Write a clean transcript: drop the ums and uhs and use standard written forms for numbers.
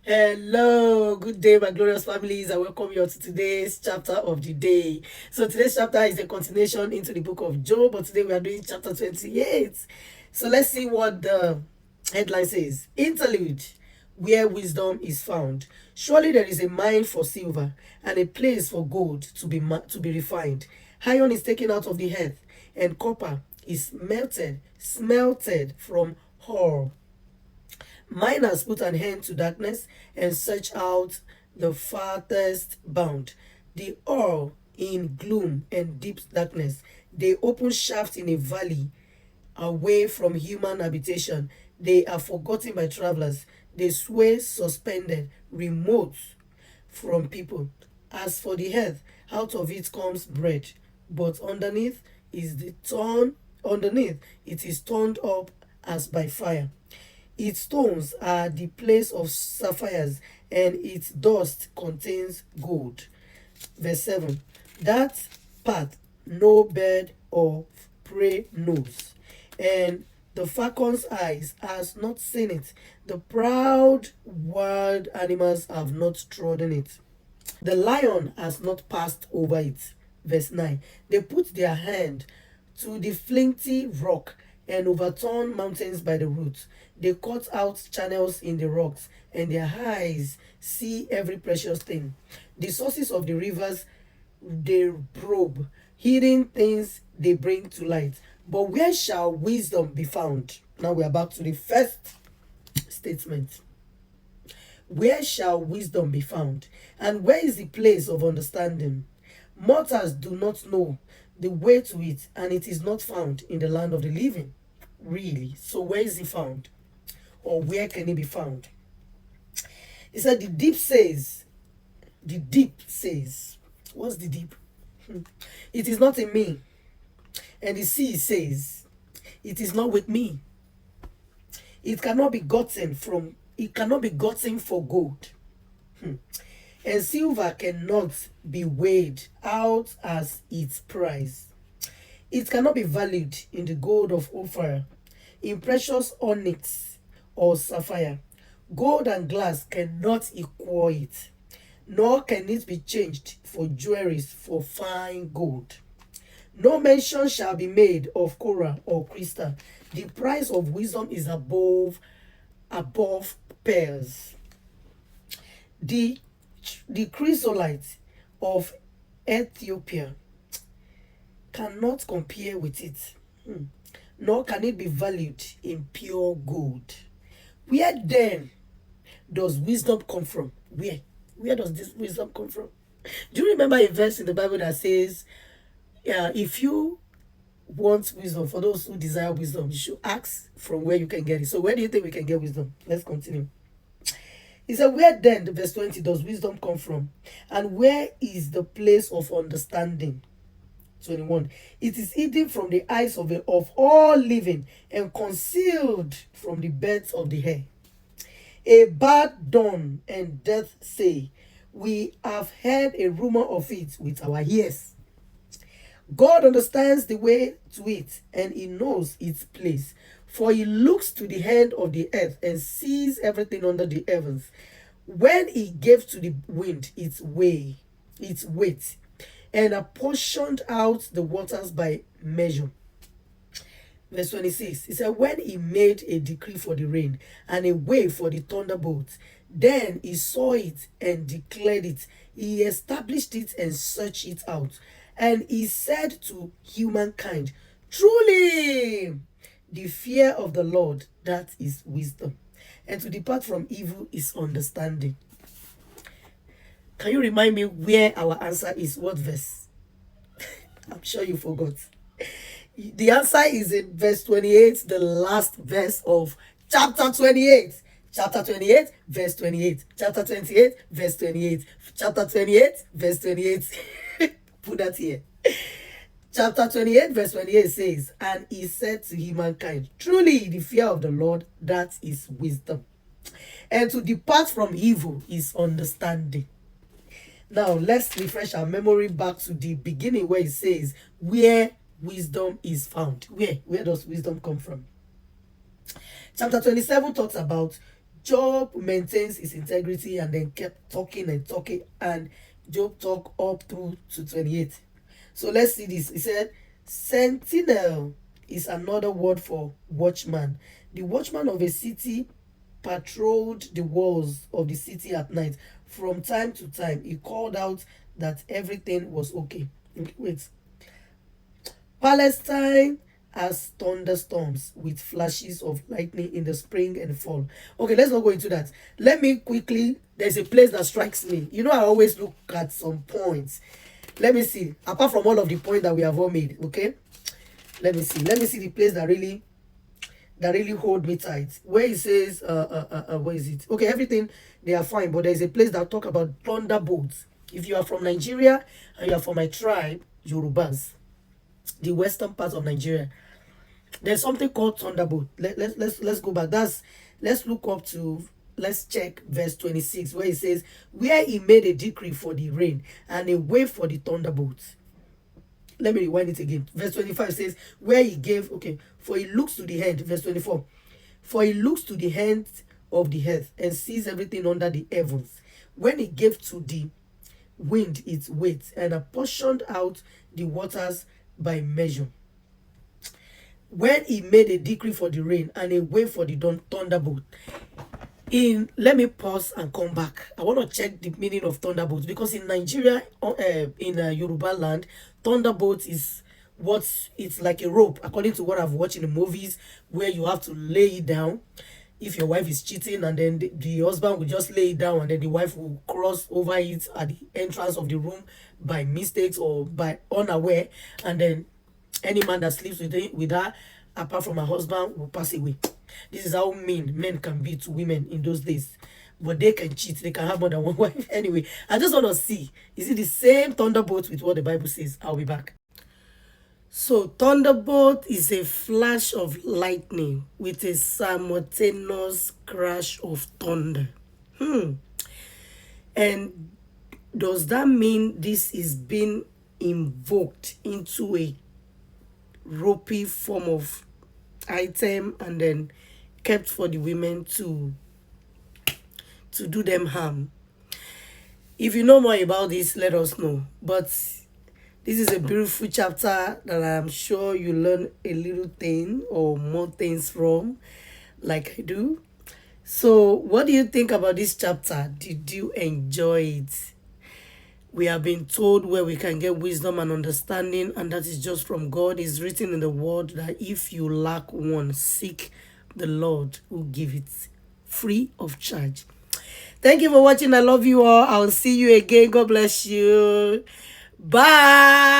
Hello, good day, my glorious families. I welcome you to today's chapter of the day. So, today's chapter is a continuation into the book of Job, but today we are doing chapter 28. So, let's see what the headline says. Interlude, where wisdom is found. Surely there is a mine for silver and a place for gold to be refined. Iron is taken out of the earth, and copper is smelted from ore. Miners put an end to darkness and search out the farthest bound. The all in gloom and deep darkness. They open shafts in a valley away from human habitation. They are forgotten by travelers. They sway suspended, remote from people. As for the earth, out of it comes bread, but underneath it is turned up as by fire. Its stones are the place of sapphires, and its dust contains gold. Verse 7. That path no bird of prey knows, and the falcon's eyes has not seen it. The proud wild animals have not trodden it. The lion has not passed over it. Verse 9. They put their hand to the flinty rock and overturn mountains by the roots. They cut out channels in the rocks, and their eyes see every precious thing. The sources of the rivers they probe, hidden things they bring to light. But where shall wisdom be found? Now we are back to the first statement. Where shall wisdom be found? And where is the place of understanding? Mortals do not know the way to it, and it is not found in the land of the living. Really? So where is it found? Or where can it be found? He said the deep says, what's the deep? It is not in me. And the sea says, it is not with me. It cannot be gotten for gold. And silver cannot be weighed out as its price. It cannot be valued in the gold of Ophir, in precious onyx or sapphire. Gold and glass cannot equal it, nor can it be changed for jewelries for fine gold. No mention shall be made of coral or crystal. The price of wisdom is above pearls. The chrysolite of Ethiopia cannot compare with it, nor can it be valued in pure gold. Where then does wisdom come from? Where does this wisdom come from? Do you remember a verse in the Bible that says, if you want wisdom, for those who desire wisdom, you should ask from where you can get it. So where do you think we can get wisdom? Let's continue. He said, where then, verse 20, does wisdom come from? And where is the place of understanding? 21. It is hidden from the eyes of all living and concealed from the birds of the air. A bad dawn and death say, we have heard a rumor of it with our ears. God understands the way to it, and he knows its place. For he looks to the end of the earth and sees everything under the heavens. When he gave to the wind its weight, and apportioned out the waters by measure. Verse 26, he said, when he made a decree for the rain and a way for the thunderbolts, then he saw it and declared it. He established it and searched it out. And he said to humankind, truly, the fear of the Lord, that is wisdom. And to depart from evil is understanding. Can you remind me where our answer is? What verse? I'm sure you forgot. The answer is in verse 28, the last verse of chapter 28. Chapter 28, verse 28. Chapter 28, verse 28. Chapter 28, verse 28. Put that here. Chapter 28, verse 28 says, and he said to humankind, truly the fear of the Lord, that is wisdom. And to depart from evil is understanding. Now, let's refresh our memory back to the beginning where it says, where wisdom is found. Where does wisdom come from? Chapter 27 talks about Job maintains his integrity and then kept talking and talking, and Job talked up through to 28. So let's see this. He said, sentinel is another word for watchman. The watchman of a city patrolled the walls of the city at night. From time to time, he called out that everything was okay. Wait. Palestine has thunderstorms with flashes of lightning in the spring and fall. Okay, let's not go into that. Let me quickly, there's a place that strikes me. You know, I always look at some points. Let me see. Apart from all of the points that we have all made, okay? Let me see. Let me see the place that really hold me tight. Where it says, where is it? Okay, everything they are fine, but there's a place that talk about thunderbolts. If you are from Nigeria and you are from my tribe, Yorubas, the western part of Nigeria, there's something called thunderbolt. Let's go back. Let's look up to, let's check verse 26 where it says, where he made a decree for the rain and a way for the thunderbolts. Let me rewind it again. Verse 25 says, where he gave, okay, for he looks to the hand. Verse 24, for he looks to the hand of the earth and sees everything under the heavens. When he gave to the wind its weight and apportioned out the waters by measure. When he made a decree for the rain and a way for the thunderbolt. Let me pause and come back. I want to check the meaning of thunderbolt, because in Nigeria, in Yoruba land, thunderbolt is it's like a rope, according to what I've watched in the movies, where you have to lay it down if your wife is cheating, and then the husband will just lay it down, and then the wife will cross over it at the entrance of the room by mistakes or by unaware, and then any man that sleeps with her apart from her husband will pass away. This is how mean men can be to women in those days. But they can cheat, they can have more than one wife. Anyway, I just want to see, is it the same thunderbolt with what the Bible says? I'll be back. So, thunderbolt is a flash of lightning with a simultaneous crash of thunder. And does that mean this is being invoked into a ropey form of item and then kept for the women to do them harm? If you know more about this, let us know. But this is a beautiful chapter that I'm sure you learn a little thing or more things from, like I do. So what do you think about this chapter? Did you enjoy it? We have been told where we can get wisdom and understanding, and that is just from God. It's written in the word that if you lack one, seek the Lord who give it free of charge. Thank you for watching. I love you all. I'll see you again. God bless you. Bye.